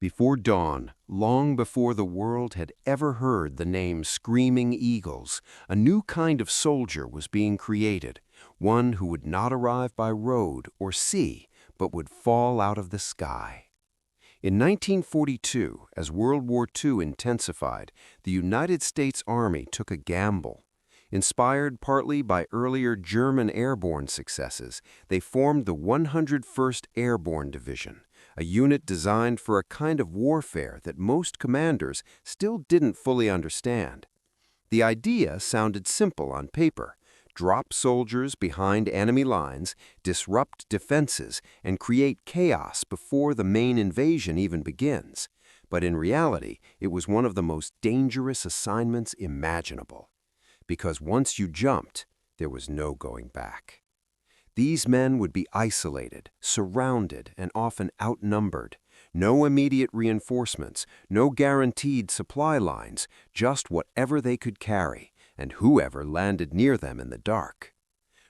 Before dawn, long before the world had ever heard the name Screaming Eagles, a new kind of soldier was being created, one who would not arrive by road or sea, but would fall out of the sky. In 1942, as World War II intensified, the United States Army took a gamble. Inspired partly by earlier German airborne successes, they formed the 101st Airborne Division, a unit designed for a kind of warfare that most commanders still didn't fully understand. The idea sounded simple on paper: drop soldiers behind enemy lines, disrupt defenses, and create chaos before the main invasion even begins. But in reality, it was one of the most dangerous assignments imaginable. Because once you jumped, there was no going back. These men would be isolated, surrounded, and often outnumbered. No immediate reinforcements, no guaranteed supply lines, just whatever they could carry, and whoever landed near them in the dark.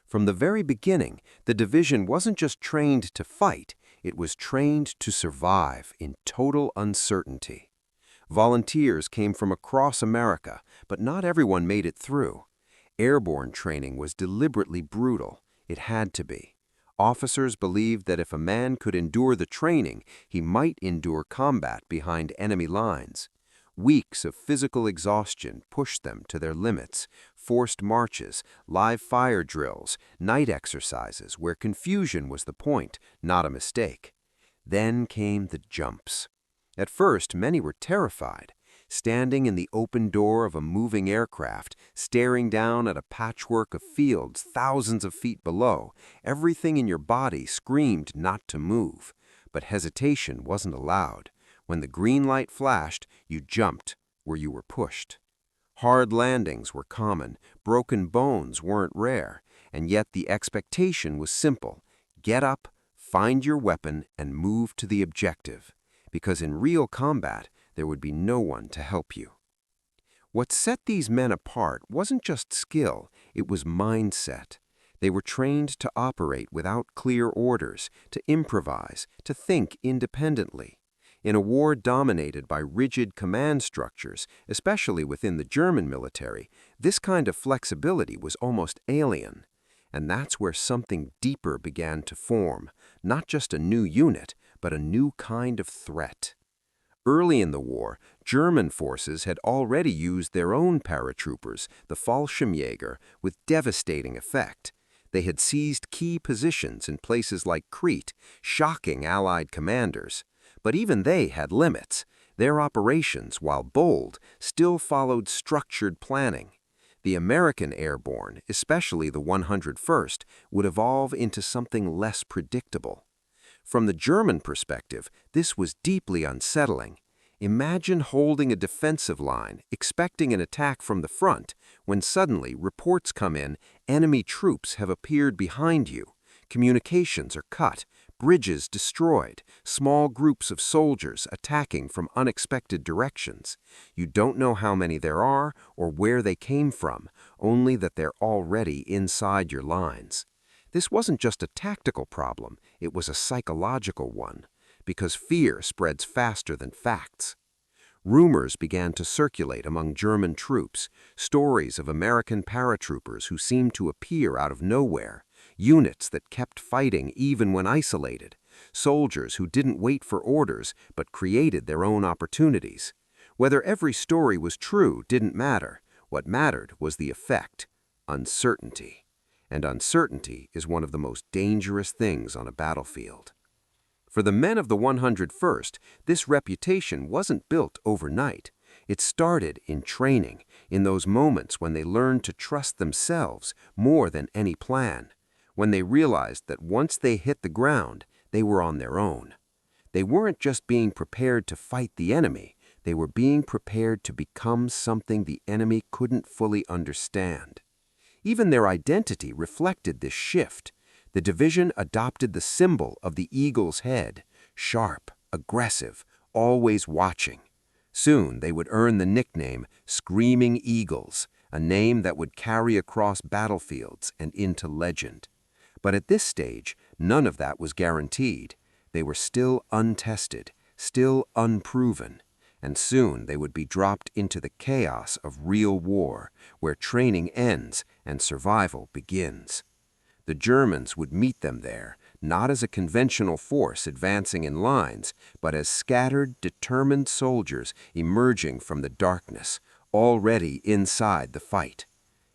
From the very beginning, the division wasn't just trained to fight, it was trained to survive in total uncertainty. Volunteers came from across America, but not everyone made it through. Airborne training was deliberately brutal. It had to be. Officers believed that if a man could endure the training, he might endure combat behind enemy lines. Weeks of physical exhaustion pushed them to their limits: forced marches, live fire drills, night exercises where confusion was the point, not a mistake. Then came the jumps. At first, many were terrified. Standing in the open door of a moving aircraft, staring down at a patchwork of fields thousands of feet below, everything in your body screamed not to move. But hesitation wasn't allowed. When the green light flashed, you jumped where you were pushed. Hard landings were common, broken bones weren't rare, and yet the expectation was simple: get up, find your weapon, and move to the objective. Because in real combat, there would be no one to help you. What set these men apart wasn't just skill, it was mindset. They were trained to operate without clear orders, to improvise, to think independently. In a war dominated by rigid command structures, especially within the German military, this kind of flexibility was almost alien. And that's where something deeper began to form, not just a new unit, but a new kind of threat. Early in the war, German forces had already used their own paratroopers, the Fallschirmjäger, with devastating effect. They had seized key positions in places like Crete, shocking Allied commanders. But even they had limits. Their operations, while bold, still followed structured planning. The American airborne, especially the 101st, would evolve into something less predictable. From the German perspective, this was deeply unsettling. Imagine holding a defensive line, expecting an attack from the front, when suddenly reports come in: enemy troops have appeared behind you. Communications are cut, bridges destroyed, small groups of soldiers attacking from unexpected directions. You don't know how many there are or where they came from, only that they're already inside your lines. This wasn't just a tactical problem, it was a psychological one, because fear spreads faster than facts. Rumors began to circulate among German troops, stories of American paratroopers who seemed to appear out of nowhere, units that kept fighting even when isolated, soldiers who didn't wait for orders but created their own opportunities. Whether every story was true didn't matter. What mattered was the effect: uncertainty. And uncertainty is one of the most dangerous things on a battlefield. For the men of the 101st, this reputation wasn't built overnight. It started in training, in those moments when they learned to trust themselves more than any plan, when they realized that once they hit the ground, they were on their own. They weren't just being prepared to fight the enemy, they were being prepared to become something the enemy couldn't fully understand. Even their identity reflected this shift. The division adopted the symbol of the eagle's head: sharp, aggressive, always watching. Soon they would earn the nickname Screaming Eagles, a name that would carry across battlefields and into legend. But at this stage, none of that was guaranteed. They were still untested, still unproven, and soon they would be dropped into the chaos of real war, where training ends and survival begins. The Germans would meet them there, not as a conventional force advancing in lines, but as scattered, determined soldiers emerging from the darkness, already inside the fight.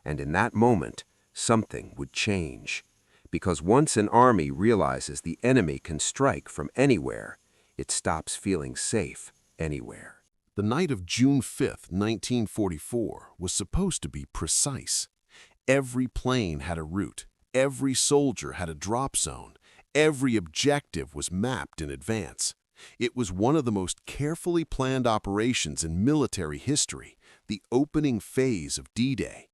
And in that moment, something would change. Because once an army realizes the enemy can strike from anywhere, it stops feeling safe anywhere. The night of June 5, 1944, was supposed to be precise. Every plane had a route. Every soldier had a drop zone. Every objective was mapped in advance. It was one of the most carefully planned operations in military history, the opening phase of D-Day.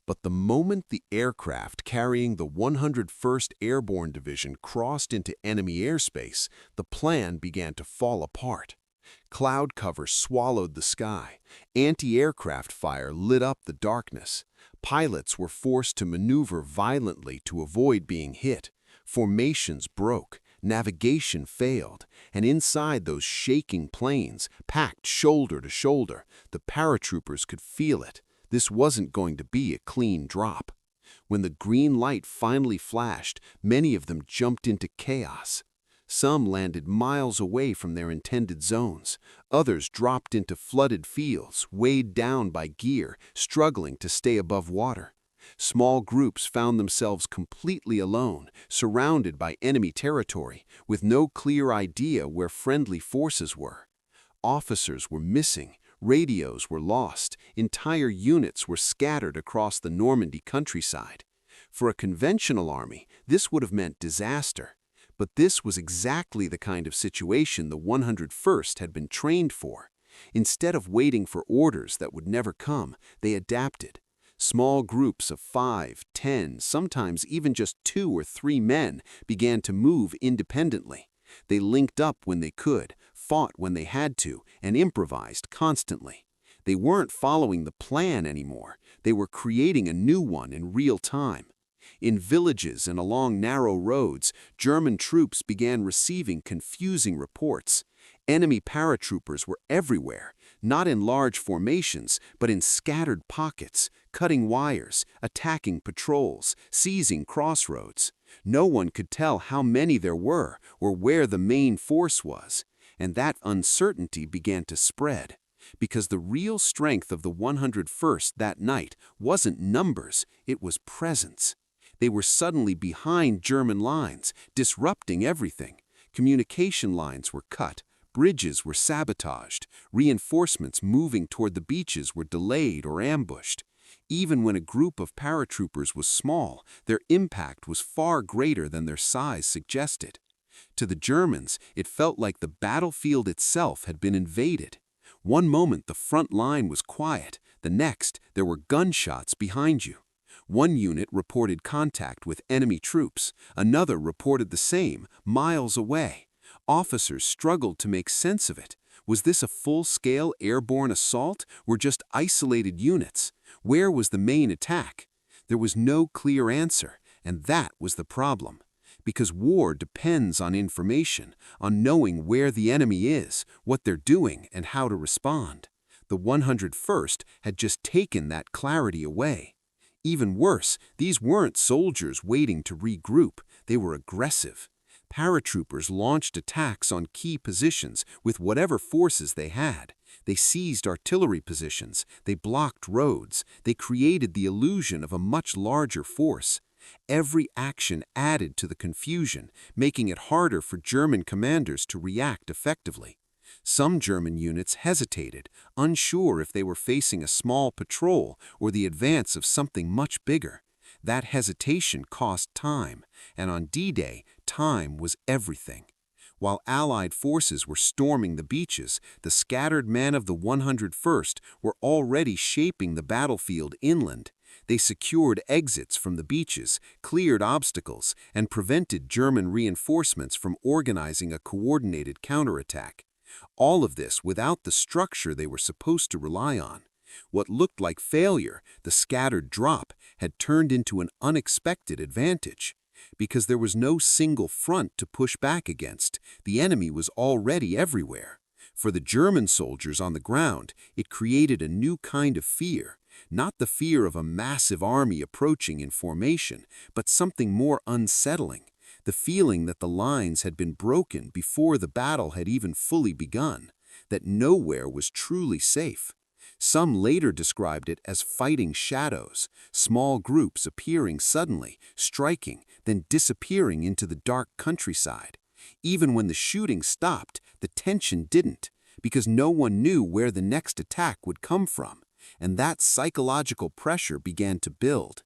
But the moment the aircraft carrying the 101st Airborne Division crossed into enemy airspace, the plan began to fall apart. Cloud cover swallowed the sky. Anti-aircraft fire lit up the darkness. Pilots were forced to maneuver violently to avoid being hit. Formations broke. Navigation failed. And inside those shaking planes, packed shoulder to shoulder, the paratroopers could feel it. This wasn't going to be a clean drop. When the green light finally flashed, many of them jumped into chaos. Some landed miles away from their intended zones. Others dropped into flooded fields, weighed down by gear, struggling to stay above water. Small groups found themselves completely alone, surrounded by enemy territory, with no clear idea where friendly forces were. Officers were missing, radios were lost, entire units were scattered across the Normandy countryside. For a conventional army, this would have meant disaster. But this was exactly the kind of situation the 101st had been trained for. Instead of waiting for orders that would never come, they adapted. Small groups of 5, 10, sometimes even just 2 or 3 men began to move independently. They linked up when they could, fought when they had to, and improvised constantly. They weren't following the plan anymore. They were creating a new one in real time. In villages and along narrow roads, German troops began receiving confusing reports. Enemy paratroopers were everywhere, not in large formations, but in scattered pockets, cutting wires, attacking patrols, seizing crossroads. No one could tell how many there were or where the main force was, and that uncertainty began to spread. Because the real strength of the 101st that night wasn't numbers, it was presence. They were suddenly behind German lines, disrupting everything. Communication lines were cut, bridges were sabotaged, reinforcements moving toward the beaches were delayed or ambushed. Even when a group of paratroopers was small, their impact was far greater than their size suggested. To the Germans, it felt like the battlefield itself had been invaded. One moment the front line was quiet, the next there were gunshots behind you. One unit reported contact with enemy troops, another reported the same, miles away. Officers struggled to make sense of it. Was this a full-scale airborne assault or just isolated units? Where was the main attack? There was no clear answer, and that was the problem. Because war depends on information, on knowing where the enemy is, what they're doing, and how to respond. The 101st had just taken that clarity away. Even worse, these weren't soldiers waiting to regroup, they were aggressive. Paratroopers launched attacks on key positions with whatever forces they had. They seized artillery positions, they blocked roads, they created the illusion of a much larger force. Every action added to the confusion, making it harder for German commanders to react effectively. Some German units hesitated, unsure if they were facing a small patrol or the advance of something much bigger. That hesitation cost time, and on D-Day, time was everything. While Allied forces were storming the beaches, the scattered men of the 101st were already shaping the battlefield inland. They secured exits from the beaches, cleared obstacles, and prevented German reinforcements from organizing a coordinated counterattack. All of this without the structure they were supposed to rely on. What looked like failure, the scattered drop, had turned into an unexpected advantage. because there was no single front to push back against. The enemy was already everywhere. For the German soldiers on the ground, it created a new kind of fear, not the fear of a massive army approaching in formation, but something more unsettling, the feeling that the lines had been broken before the battle had even fully begun, that nowhere was truly safe. Some later described it as fighting shadows, small groups appearing suddenly, striking, then disappearing into the dark countryside. Even when the shooting stopped, the tension didn't, because no one knew where the next attack would come from, and that psychological pressure began to build.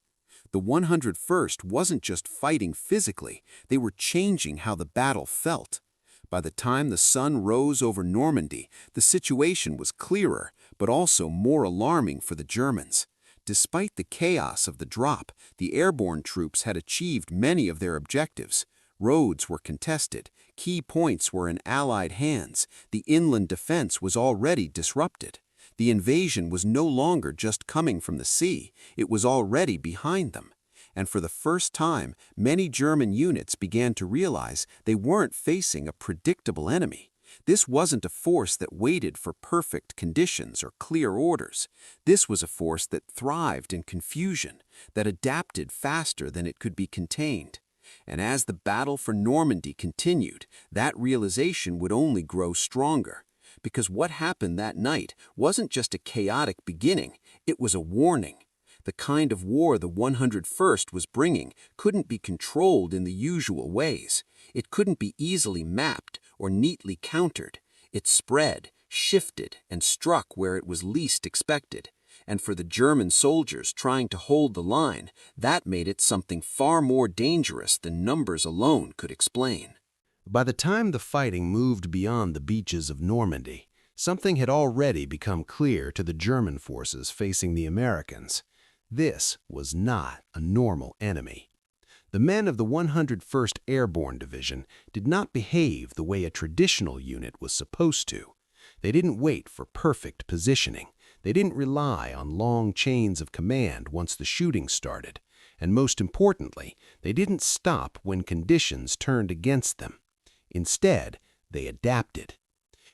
The 101st wasn't just fighting physically, they were changing how the battle felt. By the time the sun rose over Normandy, the situation was clearer, but also more alarming for the Germans. Despite the chaos of the drop, the airborne troops had achieved many of their objectives. Roads were contested, key points were in Allied hands, the inland defense was already disrupted. The invasion was no longer just coming from the sea, it was already behind them. And for the first time, many German units began to realize they weren't facing a predictable enemy. This wasn't a force that waited for perfect conditions or clear orders. This was a force that thrived in confusion, that adapted faster than it could be contained. And as the battle for Normandy continued, that realization would only grow stronger. Because what happened that night wasn't just a chaotic beginning, it was a warning. The kind of war the 101st was bringing couldn't be controlled in the usual ways. It couldn't be easily mapped or neatly countered. It spread, shifted, and struck where it was least expected. And for the German soldiers trying to hold the line, that made it something far more dangerous than numbers alone could explain. By the time the fighting moved beyond the beaches of Normandy, something had already become clear to the German forces facing the Americans. This was not a normal enemy. The men of the 101st Airborne Division did not behave the way a traditional unit was supposed to. They didn't wait for perfect positioning. They didn't rely on long chains of command once the shooting started. And most importantly, they didn't stop when conditions turned against them. Instead, they adapted.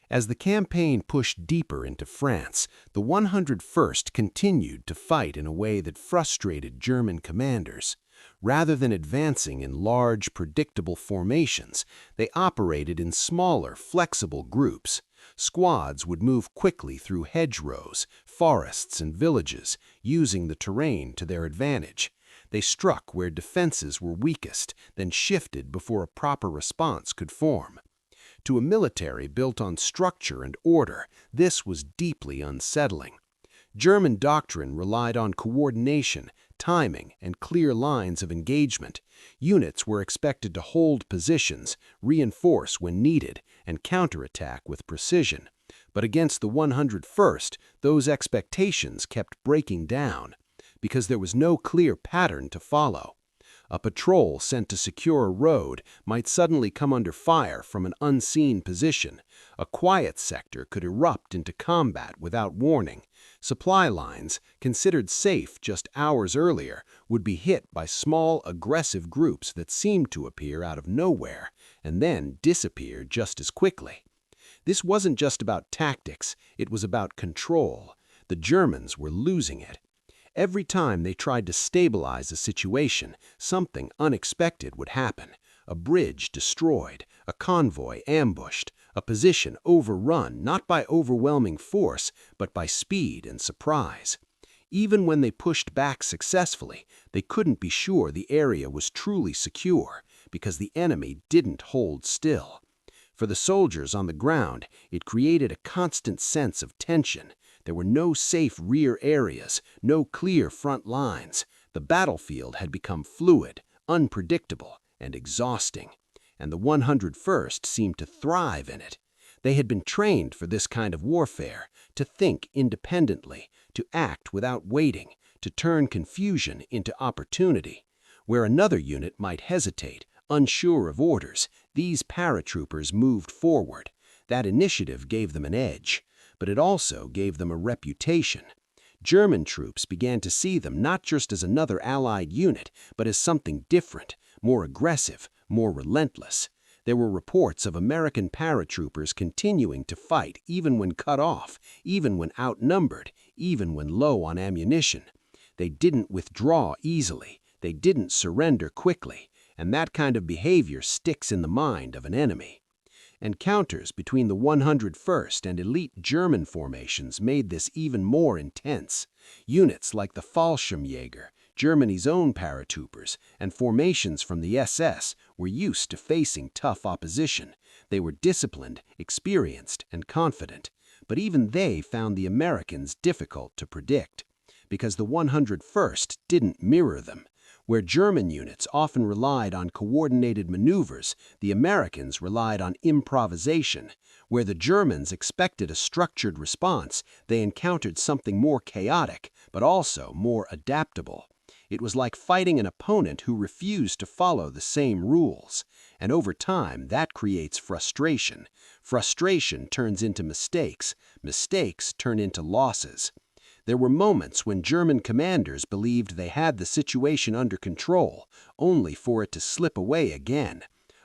As the campaign pushed deeper into France, the 101st continued to fight in a way that frustrated German commanders. Rather than advancing in large, predictable formations, they operated in smaller, flexible groups. Squads would move quickly through hedgerows, forests, and villages, using the terrain to their advantage. They struck where defenses were weakest, then shifted before a proper response could form. To a military built on structure and order, this was deeply unsettling. German doctrine relied on coordination, timing, and clear lines of engagement. Units were expected to hold positions, reinforce when needed, and counterattack with precision. But against the 101st, those expectations kept breaking down, because there was no clear pattern to follow. A patrol sent to secure a road might suddenly come under fire from an unseen position. A quiet sector could erupt into combat without warning. Supply lines, considered safe just hours earlier, would be hit by small, aggressive groups that seemed to appear out of nowhere and then disappear just as quickly. This wasn't just about tactics, it was about control. The Germans were losing it. Every time they tried to stabilize a situation, something unexpected would happen. A bridge destroyed, a convoy ambushed, a position overrun not by overwhelming force, but by speed and surprise. Even when they pushed back successfully, they couldn't be sure the area was truly secure, because the enemy didn't hold still. For the soldiers on the ground, it created a constant sense of tension. There were no safe rear areas, no clear front lines. The battlefield had become fluid, unpredictable, and exhausting. And the 101st seemed to thrive in it. They had been trained for this kind of warfare, to think independently, to act without waiting, to turn confusion into opportunity. Where another unit might hesitate, unsure of orders, these paratroopers moved forward. That initiative gave them an edge. But it also gave them a reputation. German troops began to see them not just as another Allied unit, but as something different, more aggressive, more relentless. There were reports of American paratroopers continuing to fight even when cut off, even when outnumbered, even when low on ammunition. They didn't withdraw easily. They didn't surrender quickly. And that kind of behavior sticks in the mind of an enemy. Encounters between the 101st and elite German formations made this even more intense. Units like the Fallschirmjäger, Germany's own paratroopers, and formations from the SS were used to facing tough opposition. They were disciplined, experienced, and confident. But even they found the Americans difficult to predict, because the 101st didn't mirror them. Where German units often relied on coordinated maneuvers, the Americans relied on improvisation. Where the Germans expected a structured response, they encountered something more chaotic, but also more adaptable. It was like fighting an opponent who refused to follow the same rules. And over time, that creates frustration. Frustration turns into mistakes. Mistakes turn into losses. There were moments when German commanders believed they had the situation under control, only for it to slip away again.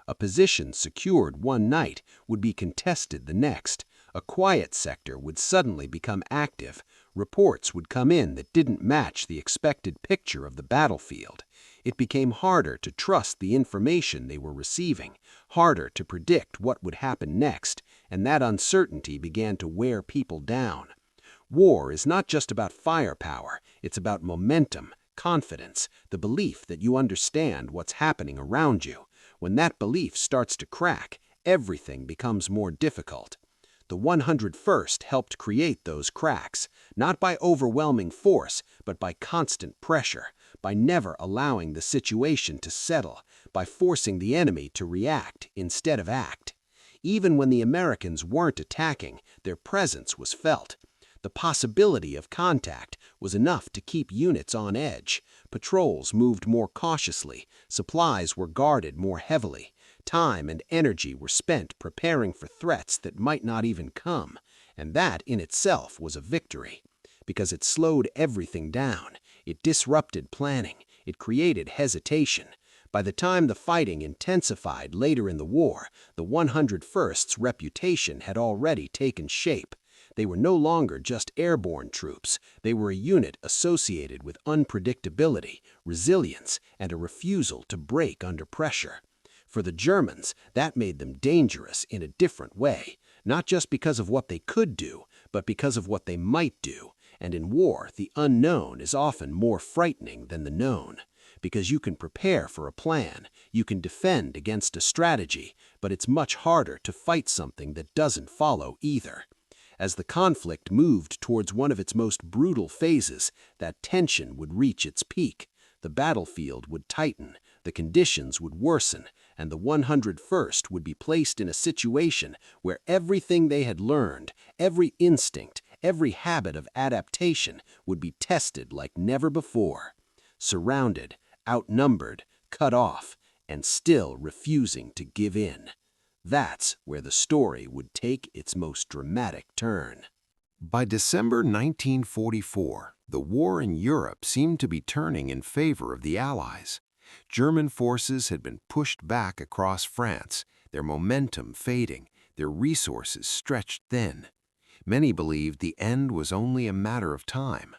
A position secured one night would be contested the next. A quiet sector would suddenly become active. Reports would come in that didn't match the expected picture of the battlefield. It became harder to trust the information they were receiving, harder to predict what would happen next, and that uncertainty began to wear people down. War is not just about firepower, it's about momentum, confidence, the belief that you understand what's happening around you. When that belief starts to crack, everything becomes more difficult. The 101st helped create those cracks, not by overwhelming force, but by constant pressure, by never allowing the situation to settle, by forcing the enemy to react instead of act. Even when the Americans weren't attacking, their presence was felt. The possibility of contact was enough to keep units on edge. Patrols moved more cautiously, supplies were guarded more heavily, time and energy were spent preparing for threats that might not even come, and that in itself was a victory, because it slowed everything down, it disrupted planning, it created hesitation. By the time the fighting intensified later in the war, the 101st's reputation had already taken shape. They were no longer just airborne troops. They were a unit associated with unpredictability, resilience, and a refusal to break under pressure. For the Germans, that made them dangerous in a different way, not just because of what they could do, but because of what they might do. And in war, the unknown is often more frightening than the known, because you can prepare for a plan, you can defend against a strategy, but it's much harder to fight something that doesn't follow either. As the conflict moved towards one of its most brutal phases, that tension would reach its peak. The battlefield would tighten, the conditions would worsen, and the 101st would be placed in a situation where everything they had learned, every instinct, every habit of adaptation would be tested like never before. Surrounded, outnumbered, cut off, and still refusing to give in. That's where the story would take its most dramatic turn. By December 1944, the war in Europe seemed to be turning in favor of the Allies. German forces had been pushed back across France, their momentum fading, their resources stretched thin. Many believed the end was only a matter of time.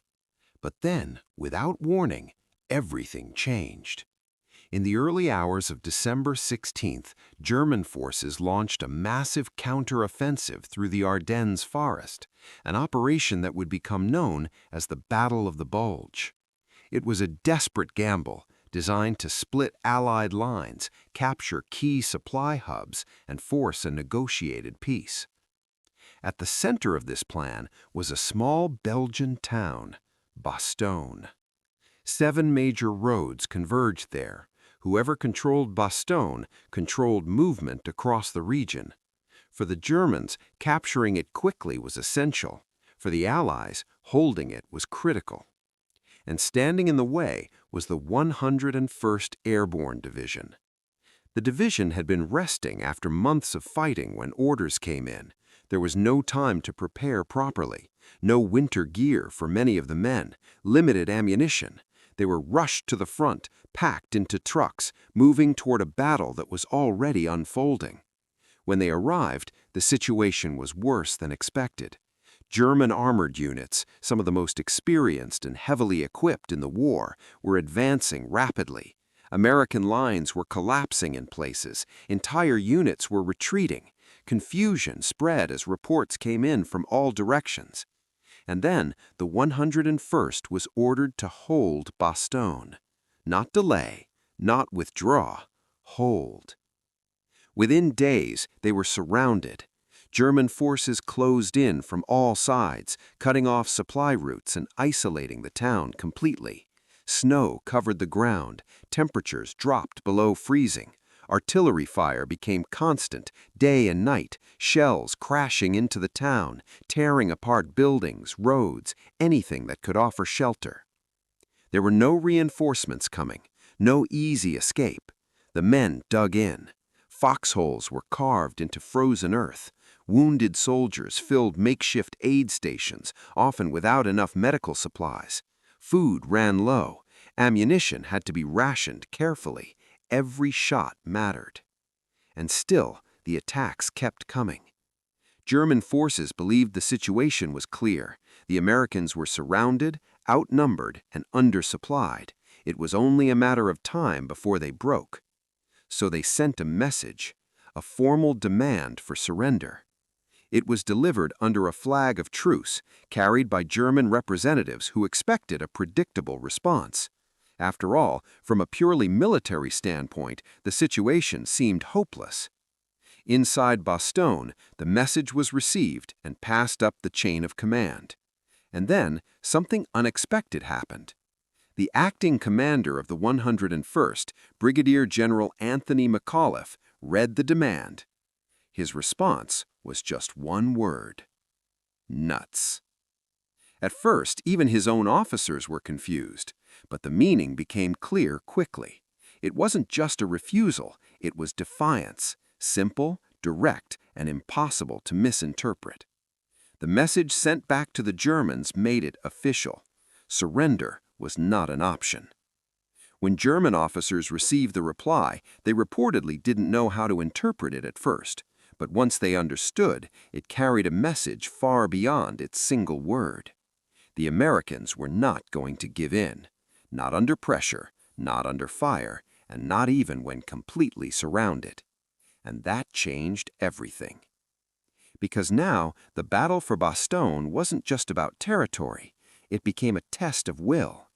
But then, without warning, everything changed. In the early hours of December 16th, German forces launched a massive counter-offensive through the Ardennes forest, an operation that would become known as the Battle of the Bulge. It was a desperate gamble, designed to split Allied lines, capture key supply hubs, and force a negotiated peace. At the center of this plan was a small Belgian town, Bastogne. 7 major roads converged there. Whoever controlled Bastogne controlled movement across the region. For the Germans, capturing it quickly was essential. For the Allies, holding it was critical. And standing in the way was the 101st Airborne Division. The division had been resting after months of fighting when orders came in. There was no time to prepare properly, no winter gear for many of the men, limited ammunition. They were rushed to the front, packed into trucks, moving toward a battle that was already unfolding. When they arrived, the situation was worse than expected. German armored units, some of the most experienced and heavily equipped in the war, were advancing rapidly. American lines were collapsing in places. Entire units were retreating. Confusion spread as reports came in from all directions. And then the 101st was ordered to hold Bastogne. Not delay, not withdraw, hold. Within days, they were surrounded. German forces closed in from all sides, cutting off supply routes and isolating the town completely. Snow covered the ground, temperatures dropped below freezing. Artillery fire became constant, day and night, shells crashing into the town, tearing apart buildings, roads, anything that could offer shelter. There were no reinforcements coming, no easy escape. The men dug in. Foxholes were carved into frozen earth. Wounded soldiers filled makeshift aid stations, often without enough medical supplies. Food ran low. Ammunition had to be rationed carefully. Every shot mattered. And still, the attacks kept coming. German forces believed the situation was clear. The Americans were surrounded, outnumbered, and undersupplied. It was only a matter of time before they broke. So they sent a message, a formal demand for surrender. It was delivered under a flag of truce, carried by German representatives who expected a predictable response. After all, from a purely military standpoint, the situation seemed hopeless. Inside Bastogne, the message was received and passed up the chain of command. And then, something unexpected happened. The acting commander of the 101st, Brigadier General Anthony McAuliffe, read the demand. His response was just one word: nuts. At first, even his own officers were confused, but the meaning became clear quickly. It wasn't just a refusal, it was defiance, simple, direct, and impossible to misinterpret. The message sent back to the Germans made it official. Surrender was not an option. When German officers received the reply, they reportedly didn't know how to interpret it at first, but once they understood, it carried a message far beyond its single word. The Americans were not going to give in, not under pressure, not under fire, and not even when completely surrounded. And that changed everything. Because now, the battle for Bastogne wasn't just about territory, it became a test of will.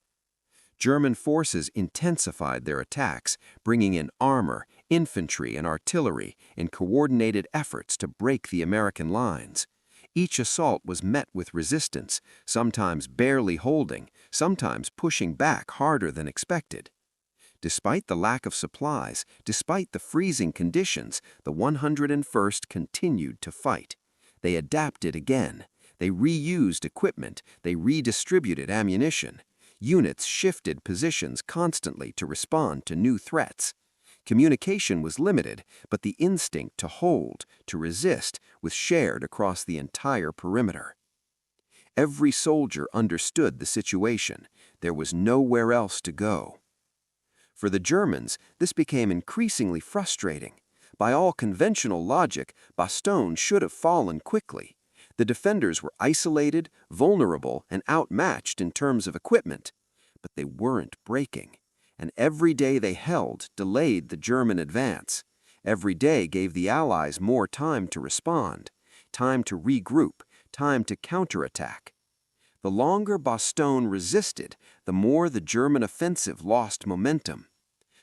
German forces intensified their attacks, bringing in armor, infantry, and artillery in coordinated efforts to break the American lines. Each assault was met with resistance, sometimes barely holding, sometimes pushing back harder than expected. Despite the lack of supplies, despite the freezing conditions, the 101st continued to fight. They adapted again. They reused equipment. They redistributed ammunition. Units shifted positions constantly to respond to new threats. Communication was limited, but the instinct to hold, to resist, was shared across the entire perimeter. Every soldier understood the situation. There was nowhere else to go. For the Germans, this became increasingly frustrating. By all conventional logic, Bastogne should have fallen quickly. The defenders were isolated, vulnerable, and outmatched in terms of equipment. But they weren't breaking. And every day they held delayed the German advance. Every day gave the Allies more time to respond, time to regroup, time to counterattack. The longer Bastogne resisted, the more the German offensive lost momentum.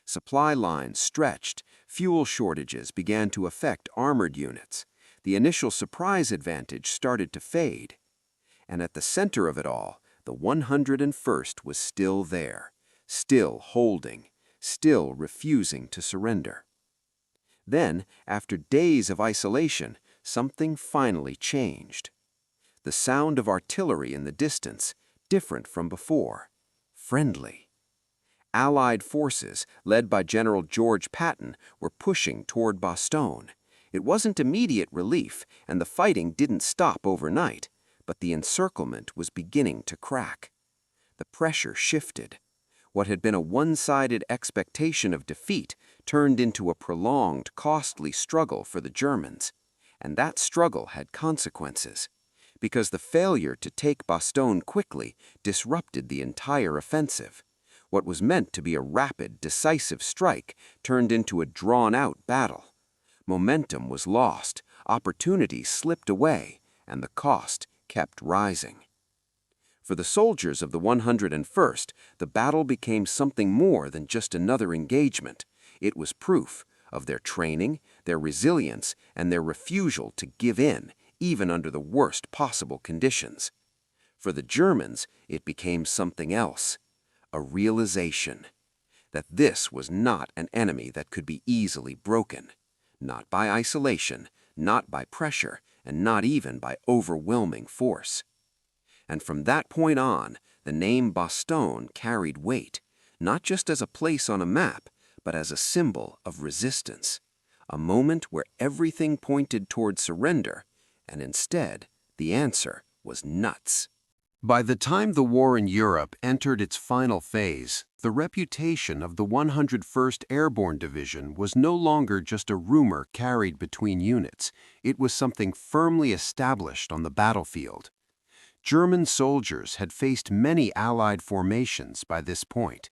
Supply lines stretched, fuel shortages began to affect armored units. The initial surprise advantage started to fade. And at the center of it all, the 101st was still there, still holding, still refusing to surrender. Then, after days of isolation, something finally changed. The sound of artillery in the distance, different from before, friendly. Allied forces, led by General George Patton, were pushing toward Bastogne. It wasn't immediate relief, and the fighting didn't stop overnight, but the encirclement was beginning to crack. The pressure shifted. What had been a one-sided expectation of defeat turned into a prolonged, costly struggle for the Germans. And that struggle had consequences, because the failure to take Bastogne quickly disrupted the entire offensive. What was meant to be a rapid, decisive strike turned into a drawn-out battle. Momentum was lost, opportunities slipped away, and the cost kept rising. For the soldiers of the 101st, the battle became something more than just another engagement. It was proof of their training, their resilience, and their refusal to give in, even under the worst possible conditions. For the Germans, it became something else, a realization that this was not an enemy that could be easily broken, not by isolation, not by pressure, and not even by overwhelming force. And from that point on, the name Bastogne carried weight, not just as a place on a map, but as a symbol of resistance, a moment where everything pointed toward surrender, and instead, the answer was nuts. By the time the war in Europe entered its final phase, the reputation of the 101st Airborne Division was no longer just a rumor carried between units. It was something firmly established on the battlefield. German soldiers had faced many Allied formations by this point.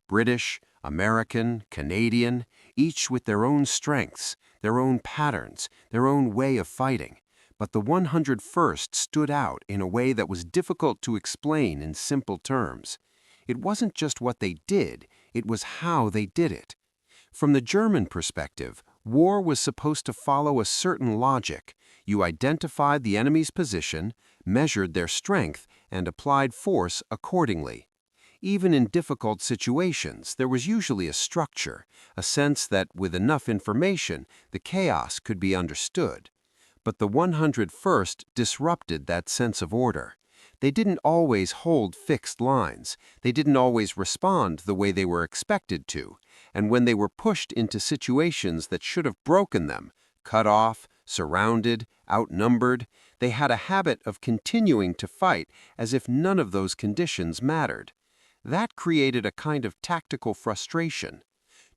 British, American, Canadian, each with their own strengths, their own patterns, their own way of fighting. But the 101st stood out in a way that was difficult to explain in simple terms. It wasn't just what they did, it was how they did it. From the German perspective, war was supposed to follow a certain logic. You identified the enemy's position, measured their strength, and applied force accordingly. Even in difficult situations, there was usually a structure, a sense that with enough information, the chaos could be understood. But the 101st disrupted that sense of order. They didn't always hold fixed lines. They didn't always respond the way they were expected to. And when they were pushed into situations that should have broken them, cut off, surrounded, outnumbered, they had a habit of continuing to fight as if none of those conditions mattered. That created a kind of tactical frustration.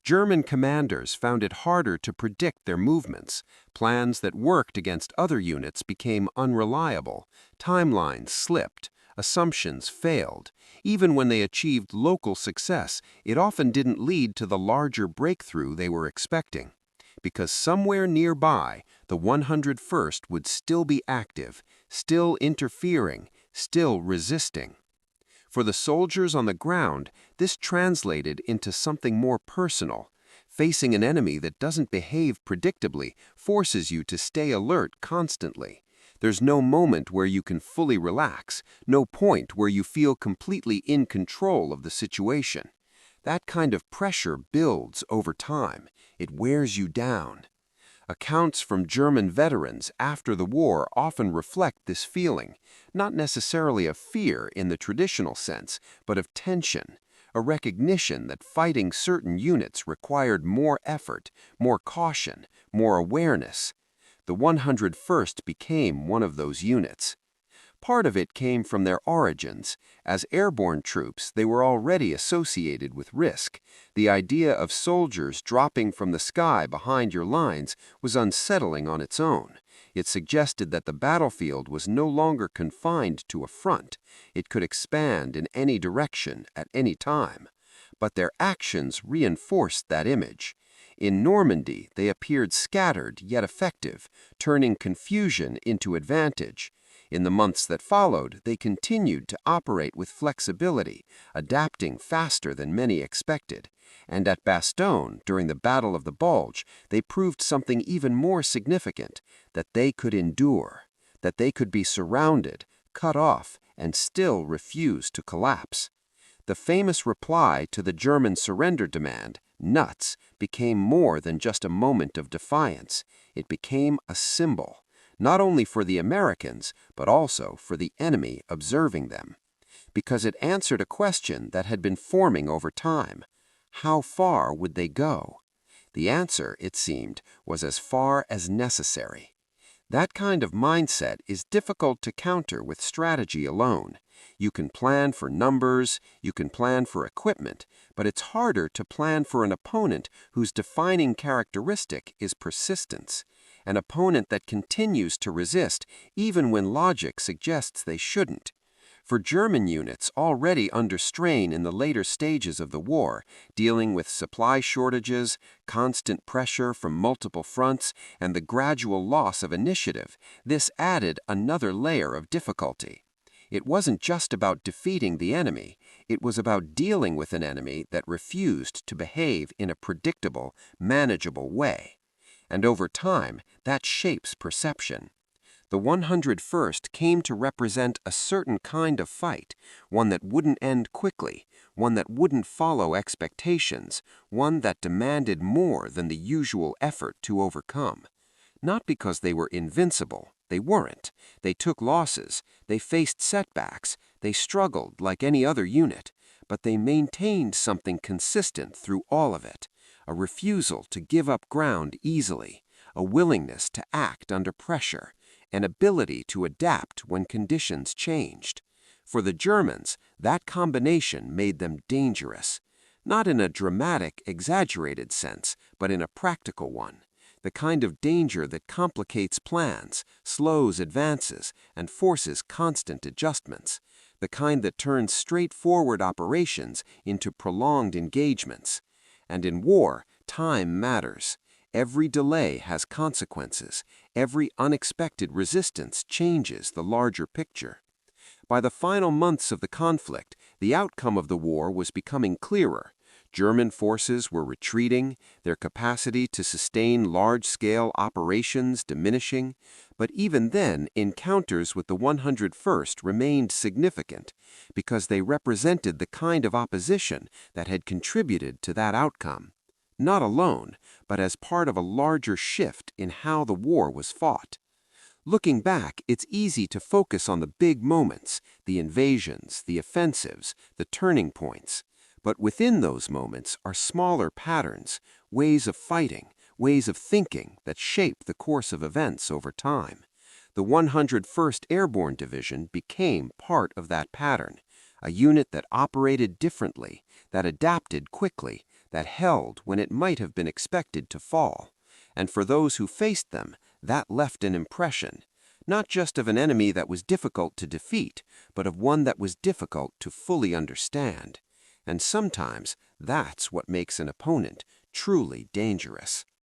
German commanders found it harder to predict their movements. Plans that worked against other units became unreliable. Timelines slipped. Assumptions failed. Even when they achieved local success, it often didn't lead to the larger breakthrough they were expecting. Because somewhere nearby, the 101st would still be active, still interfering, still resisting. For the soldiers on the ground, this translated into something more personal. Facing an enemy that doesn't behave predictably forces you to stay alert constantly. There's no moment where you can fully relax, no point where you feel completely in control of the situation. That kind of pressure builds over time. It wears you down. Accounts from German veterans after the war often reflect this feeling, not necessarily of fear in the traditional sense, but of tension, a recognition that fighting certain units required more effort, more caution, more awareness. The 101st became one of those units. Part of it came from their origins. As airborne troops, they were already associated with risk. The idea of soldiers dropping from the sky behind your lines was unsettling on its own. It suggested that the battlefield was no longer confined to a front. It could expand in any direction at any time. But their actions reinforced that image. In Normandy, they appeared scattered yet effective, turning confusion into advantage. In the months that followed, they continued to operate with flexibility, adapting faster than many expected. And at Bastogne, during the Battle of the Bulge, they proved something even more significant, that they could endure, that they could be surrounded, cut off, and still refuse to collapse. The famous reply to the German surrender demand, "Nuts," became more than just a moment of defiance. It became a symbol, not only for the Americans, but also for the enemy observing them. Because it answered a question that had been forming over time. How far would they go? The answer, it seemed, was as far as necessary. That kind of mindset is difficult to counter with strategy alone. You can plan for numbers, you can plan for equipment, but it's harder to plan for an opponent whose defining characteristic is persistence, an opponent that continues to resist even when logic suggests they shouldn't. For German units already under strain in the later stages of the war, dealing with supply shortages, constant pressure from multiple fronts, and the gradual loss of initiative, this added another layer of difficulty. It wasn't just about defeating the enemy, it was about dealing with an enemy that refused to behave in a predictable, manageable way. And over time, that shapes perception. The 101st came to represent a certain kind of fight, one that wouldn't end quickly, one that wouldn't follow expectations, one that demanded more than the usual effort to overcome. Not because they were invincible, they weren't. They took losses, they faced setbacks, they struggled like any other unit, but they maintained something consistent through all of it, a refusal to give up ground easily, a willingness to act under pressure, an ability to adapt when conditions changed. For the Germans, that combination made them dangerous, not in a dramatic, exaggerated sense, but in a practical one, the kind of danger that complicates plans, slows advances, and forces constant adjustments, the kind that turns straightforward operations into prolonged engagements. And in war, time matters. Every delay has consequences. Every unexpected resistance changes the larger picture. By the final months of the conflict, the outcome of the war was becoming clearer. German forces were retreating, their capacity to sustain large-scale operations diminishing, but even then, encounters with the 101st remained significant because they represented the kind of opposition that had contributed to that outcome. Not alone, but as part of a larger shift in how the war was fought. Looking back, it's easy to focus on the big moments, the invasions, the offensives, the turning points. But within those moments are smaller patterns, ways of fighting, ways of thinking that shape the course of events over time. The 101st Airborne Division became part of that pattern, a unit that operated differently, that adapted quickly, that held when it might have been expected to fall. And for those who faced them, that left an impression, not just of an enemy that was difficult to defeat, but of one that was difficult to fully understand. And sometimes that's what makes an opponent truly dangerous.